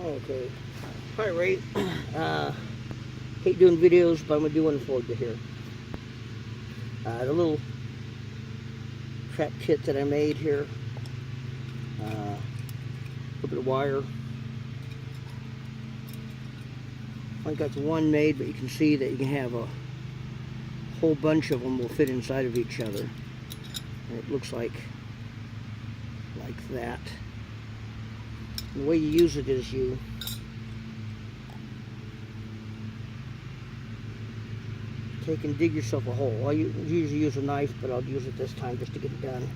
Okay. Hi, Ray. Hate doing videos, but I'm gonna do one for you here. The little trap kit that I made here. A little bit of wire. I got the one made, but you can see that you can have a whole bunch of them will fit inside of each other. And it looks like that. And the way you use it is you take and dig yourself a hole. I usually use a knife, but I'll use it this time just to get it done.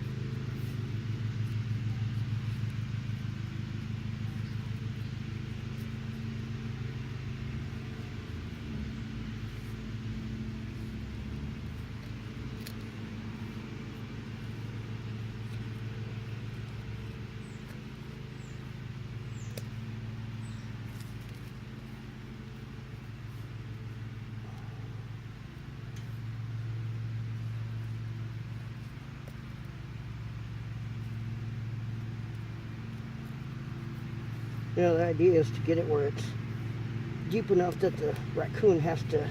You know, the idea is to get it where it's deep enough that the raccoon has to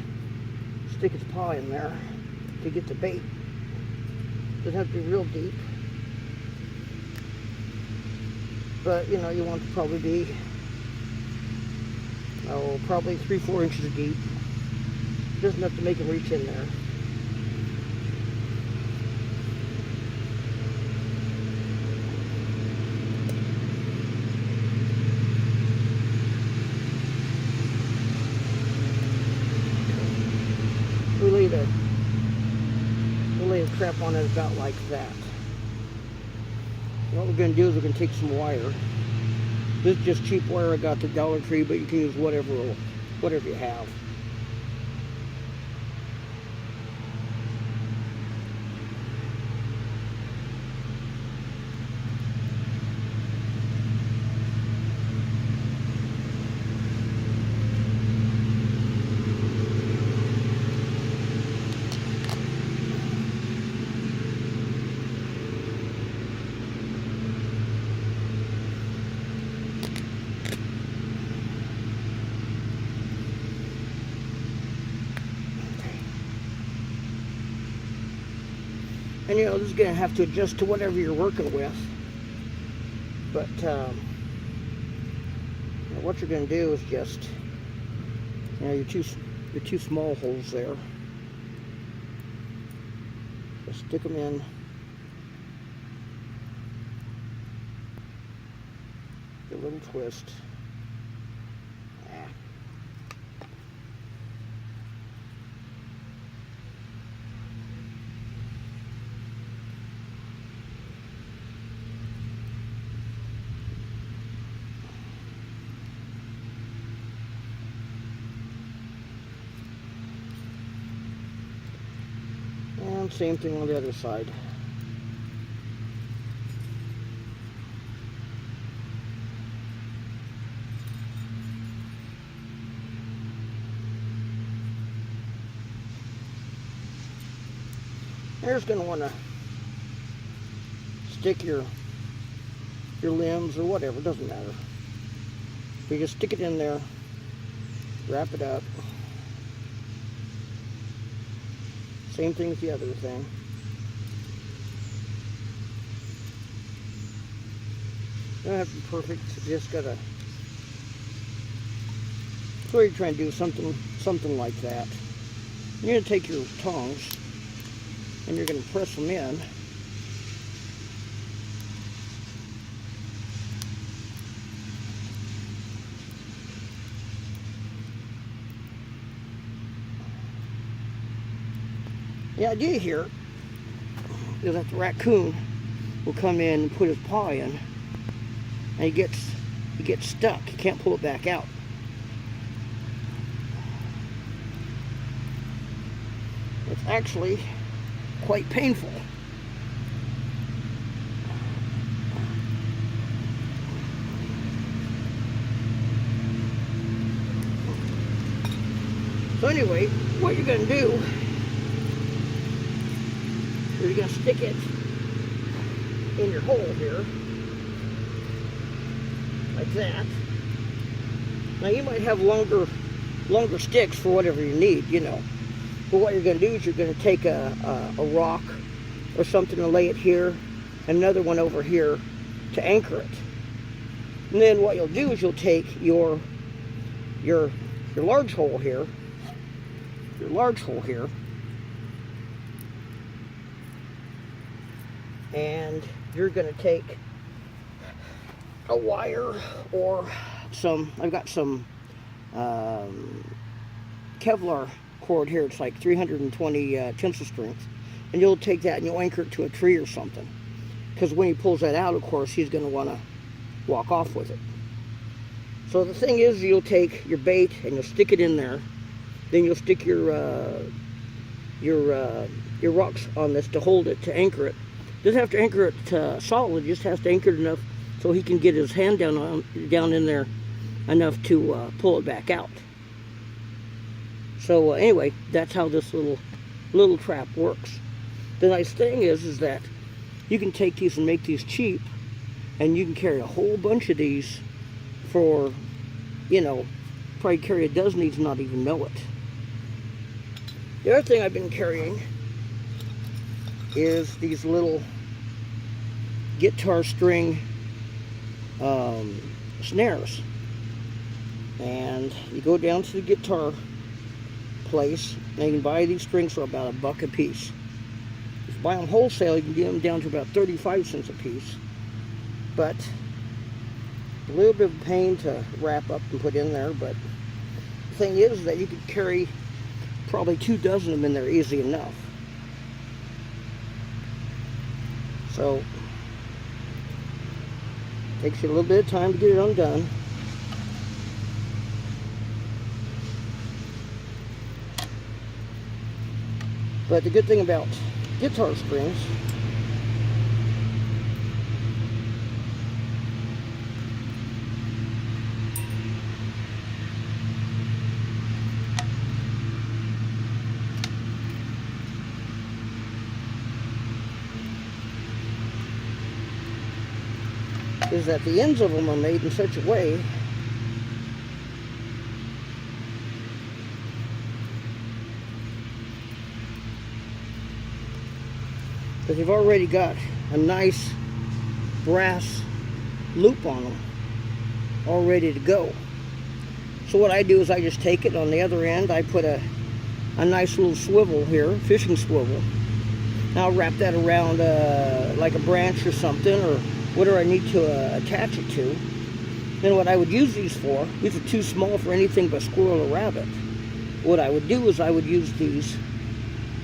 stick its paw in there to get the bait. It doesn't have to be real deep. But, you know, you want to probably be, probably 3-4 inches deep. It doesn't have to make him reach in there. We'll lay the trap on it about like that. What we're going to do is we're going to take some wire. This is just cheap wire I got at the Dollar Tree, but you can use whatever you have. And you know, this is going to have to adjust to whatever you're working with. But what you're going to do is just, you know, your two small holes there. Just stick them in. Give a little twist. And same thing on the other side. You're just going to want to stick your limbs or whatever, it doesn't matter. You just stick it in there, wrap it up. Same thing with the other thing. Don't have to be perfect, you just gotta, so you're trying to do something like that. You're gonna take your tongs and you're gonna press them in. The idea here is that the raccoon will come in and put his paw in, and he gets stuck. He can't pull it back out. It's actually quite painful. So anyway, what you're going to do, you're going to stick it in your hole here, like that. Now you might have longer sticks for whatever you need, you know. But what you're going to do is you're going to take a rock or something and lay it here, and another one over here to anchor it. And then what you'll do is you'll take your large hole here, and you're going to take a wire or I've got some Kevlar cord here. It's like 320 tensile strength, and you'll take that and you'll anchor it to a tree or something, because when he pulls that out, of course, he's going to want to walk off with it. So the thing is, you'll take your bait and you'll stick it in there. Then you'll stick your rocks on this to hold it, to anchor it. Doesn't have to anchor it solid, just has to anchor it enough so he can get his hand down in there enough to pull it back out. So anyway, that's how this little trap works. The nice thing is that you can take these and make these cheap, and you can carry a whole bunch of these for, you know, probably carry a dozen of these and not even know it. The other thing I've been carrying is these little guitar string snares. And you go down to the guitar place and you can buy these strings for about $1 a piece. If you buy them wholesale, you can get them down to about 35 cents a piece. But a little bit of a pain to wrap up and put in there, but the thing is that you could carry probably 2 dozen of them in there easy enough. So takes you a little bit of time to get it undone. But the good thing about guitar strings is that the ends of them are made in such a way that you've already got a nice brass loop on them all ready to go. So what I do is I just take it on the other end, I put a nice little swivel here, fishing swivel. Now I'll wrap that around like a branch or something, or whatever I need to attach it to. Then what I would use these for, these are too small for anything but squirrel or rabbit. What I would do is I would use these,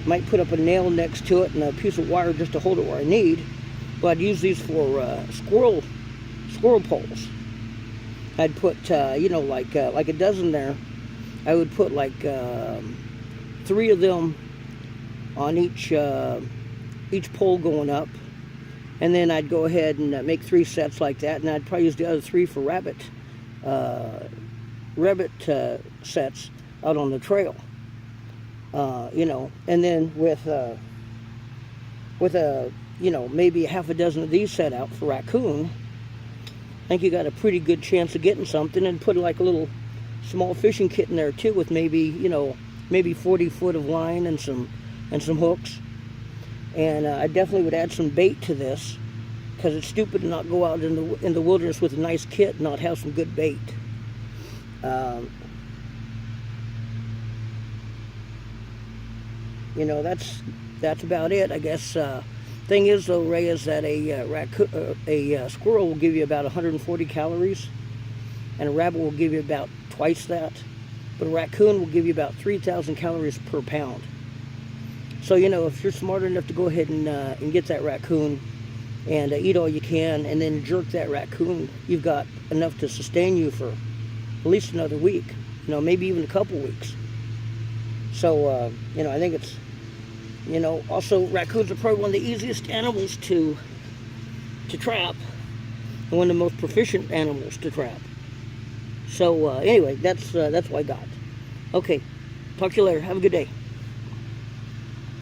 might put up a nail next to it and a piece of wire just to hold it where I need, but I'd use these for squirrel poles. I'd put, you know, like a dozen there. I would put like 3 of them on each pole going up. And then I'd go ahead and make 3 sets like that, and I'd probably use the other 3 for rabbit sets out on the trail. You know, and then with you know, maybe half a dozen of these set out for raccoon, I think you got a pretty good chance of getting something. And put like a little small fishing kit in there too, with maybe, you know, maybe 40 foot of line and some hooks. And I definitely would add some bait to this, because it's stupid to not go out in the wilderness with a nice kit and not have some good bait. You know, that's about it, I guess. Thing is, though, Ray, is that a squirrel will give you about 140 calories, and a rabbit will give you about twice that, but a raccoon will give you about 3,000 calories per pound. So, you know, if you're smart enough to go ahead and get that raccoon and eat all you can, and then jerk that raccoon, you've got enough to sustain you for at least another week, you know, maybe even a couple weeks. So, you know, I think it's, you know, also raccoons are probably one of the easiest animals to trap, and one of the most proficient animals to trap. So, anyway, that's what I got. Okay, talk to you later. Have a good day.